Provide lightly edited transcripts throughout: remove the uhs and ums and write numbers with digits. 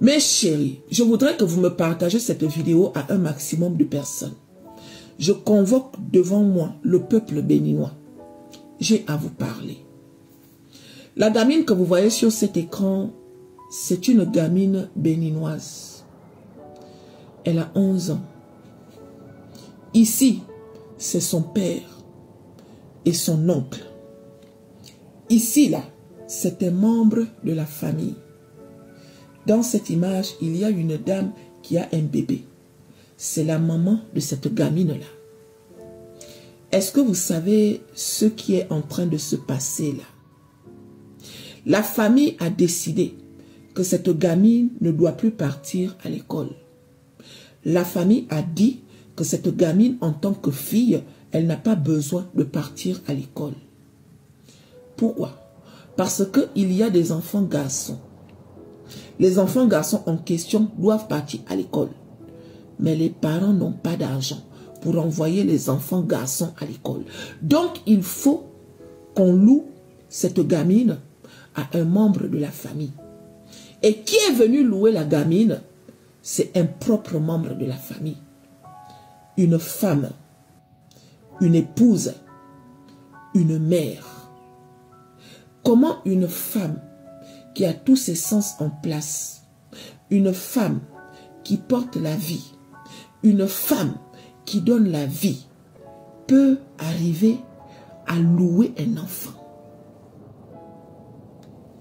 Mes chéris, je voudrais que vous me partagez cette vidéo à un maximum de personnes. Je convoque devant moi le peuple béninois. J'ai à vous parler. La gamine que vous voyez sur cet écran, c'est une gamine béninoise. Elle a 11 ans. Ici, c'est son père et son oncle. Ici, là, c'est un membre de la famille. Dans cette image, il y a une dame qui a un bébé. C'est la maman de cette gamine-là. Est-ce que vous savez ce qui est en train de se passer là? La famille a décidé que cette gamine ne doit plus partir à l'école. La famille a dit que cette gamine, en tant que fille, elle n'a pas besoin de partir à l'école. Pourquoi? Parce qu'il y a des enfants garçons. Les enfants garçons en question doivent partir à l'école. Mais les parents n'ont pas d'argent pour envoyer les enfants garçons à l'école. Donc, il faut qu'on loue cette gamine à un membre de la famille. Et qui est venu louer la gamine? C'est un propre membre de la famille. Une femme, une épouse, une mère. Comment une femme qui a tous ses sens en place, une femme qui porte la vie, une femme qui donne la vie, peut arriver à louer un enfant?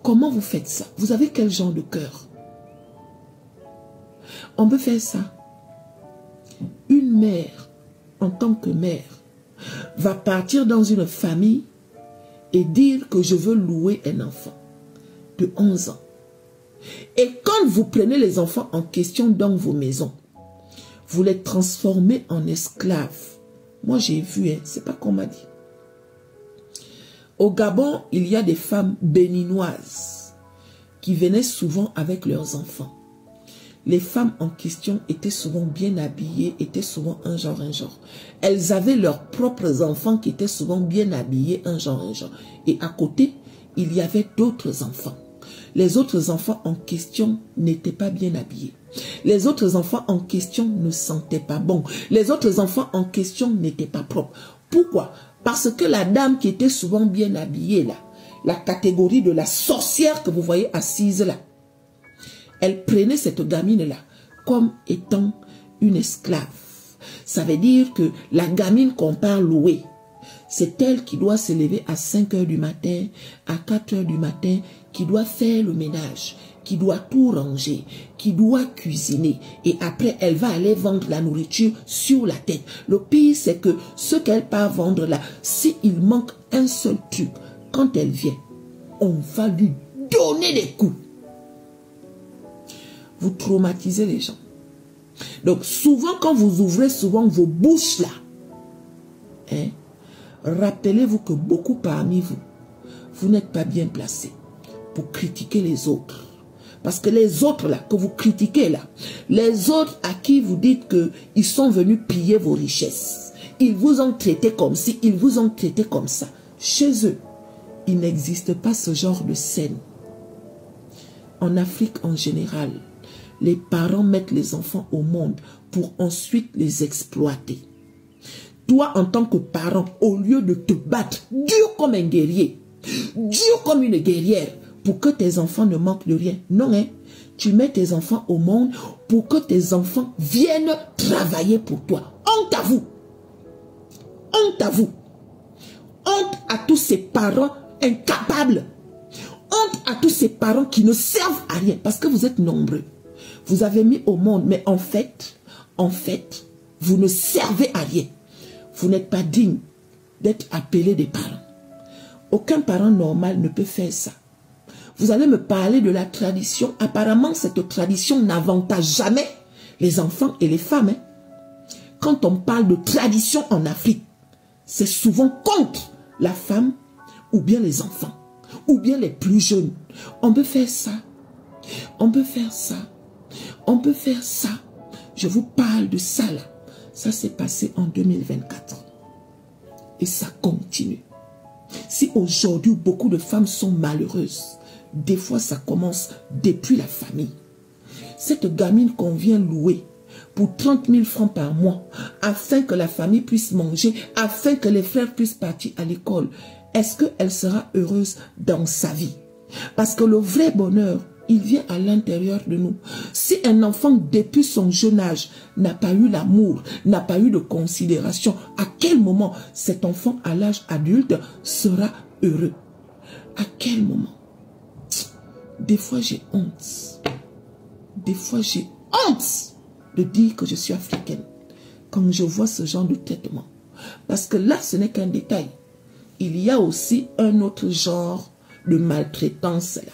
Comment vous faites ça? Vous avez quel genre de cœur? On peut faire ça. Une mère, en tant que mère, va partir dans une famille et dire que je veux louer un enfant de 11 ans. Et quand vous prenez les enfants en question dans vos maisons, vous les transformez en esclaves. Moi j'ai vu, hein, c'est pas qu'on m'a dit. Au Gabon, il y a des femmes béninoises qui venaient souvent avec leurs enfants. Les femmes en question étaient souvent bien habillées, étaient souvent un genre. Elles avaient leurs propres enfants qui étaient souvent bien habillés, un genre. Et à côté, il y avait d'autres enfants. Les autres enfants en question n'étaient pas bien habillés. Les autres enfants en question ne sentaient pas bon. Les autres enfants en question n'étaient pas propres. Pourquoi? Parce que la dame qui était souvent bien habillée là, la catégorie de la sorcière que vous voyez assise là, elle prenait cette gamine-là comme étant une esclave. Ça veut dire que la gamine qu'on parle louer, c'est elle qui doit se lever à 5 h du matin, à 4 h du matin, qui doit faire le ménage, qui doit tout ranger, qui doit cuisiner. Et après, elle va aller vendre la nourriture sur la tête. Le pire, c'est que ce qu'elle part vendre là, s'il manque un seul truc, quand elle vient, on va lui donner des coups. Vous traumatisez les gens. Donc souvent quand vous ouvrez souvent vos bouches là, hein, rappelez-vous que beaucoup parmi vous, vous n'êtes pas bien placés pour critiquer les autres. Parce que les autres là, que vous critiquez là, les autres à qui vous dites qu'ils sont venus piller vos richesses, ils vous ont traité comme ci, ils vous ont traité comme ça. Chez eux, il n'existe pas ce genre de scène. En Afrique en général, les parents mettent les enfants au monde pour ensuite les exploiter. Toi, en tant que parent, au lieu de te battre dur comme un guerrier, dur comme une guerrière, pour que tes enfants ne manquent de rien. Non, hein? Tu mets tes enfants au monde pour que tes enfants viennent travailler pour toi. Honte à vous. Honte à vous. Honte à tous ces parents incapables. Honte à tous ces parents qui ne servent à rien parce que vous êtes nombreux. Vous avez mis au monde, mais en fait, vous ne servez à rien. Vous n'êtes pas digne d'être appelé des parents. Aucun parent normal ne peut faire ça. Vous allez me parler de la tradition. Apparemment, cette tradition n'avantage jamais les enfants et les femmes. Hein. Quand on parle de tradition en Afrique, c'est souvent contre la femme ou bien les enfants, ou bien les plus jeunes. On peut faire ça. On peut faire ça. On peut faire ça. Je vous parle de ça là. Ça s'est passé en 2024. Et ça continue. Si aujourd'hui beaucoup de femmes sont malheureuses, des fois ça commence depuis la famille. cette gamine qu'on vient louer pour 30 000 francs par mois, afin que la famille puisse manger, afin que les frères puissent partir à l'école, est-ce qu'elle sera heureuse dans sa vie? Parce que le vrai bonheur, il vient à l'intérieur de nous. Si un enfant, depuis son jeune âge, n'a pas eu l'amour, n'a pas eu de considération, à quel moment cet enfant à l'âge adulte sera heureux? À quel moment? Des fois, j'ai honte. Des fois, j'ai honte de dire que je suis africaine quand je vois ce genre de traitement. Parce que là, ce n'est qu'un détail. Il y a aussi un autre genre de maltraitance là.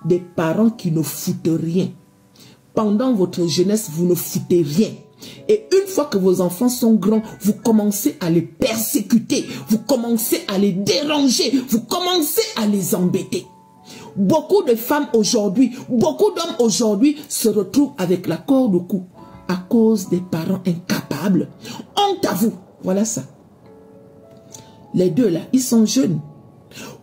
Des parents qui ne foutent rien. Pendant votre jeunesse, vous ne foutez rien. Et une fois que vos enfants sont grands, vous commencez à les persécuter. Vous commencez à les déranger. Vous commencez à les embêter. Beaucoup de femmes aujourd'hui, beaucoup d'hommes aujourd'hui se retrouvent avec la corde au cou à cause des parents incapables. Honte à vous. Voilà ça. Les deux là, ils sont jeunes.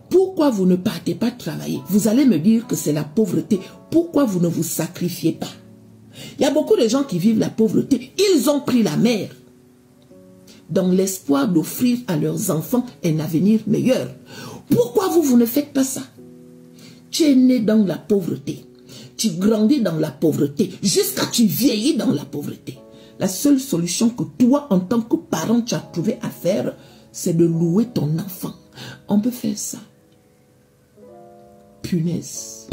Pourquoi vous ne partez pas travailler? Vous allez me dire que c'est la pauvreté. Pourquoi vous ne vous sacrifiez pas? Il y a beaucoup de gens qui vivent la pauvreté. Ils ont pris la mer dans l'espoir d'offrir à leurs enfants un avenir meilleur. Pourquoi vous ne faites pas ça? Tu es né dans la pauvreté. Tu grandis dans la pauvreté. Jusqu'à ce que tu vieillis dans la pauvreté. La seule solution que toi, en tant que parent, tu as trouvé à faire, c'est de louer ton enfant. On peut faire ça. Punaise.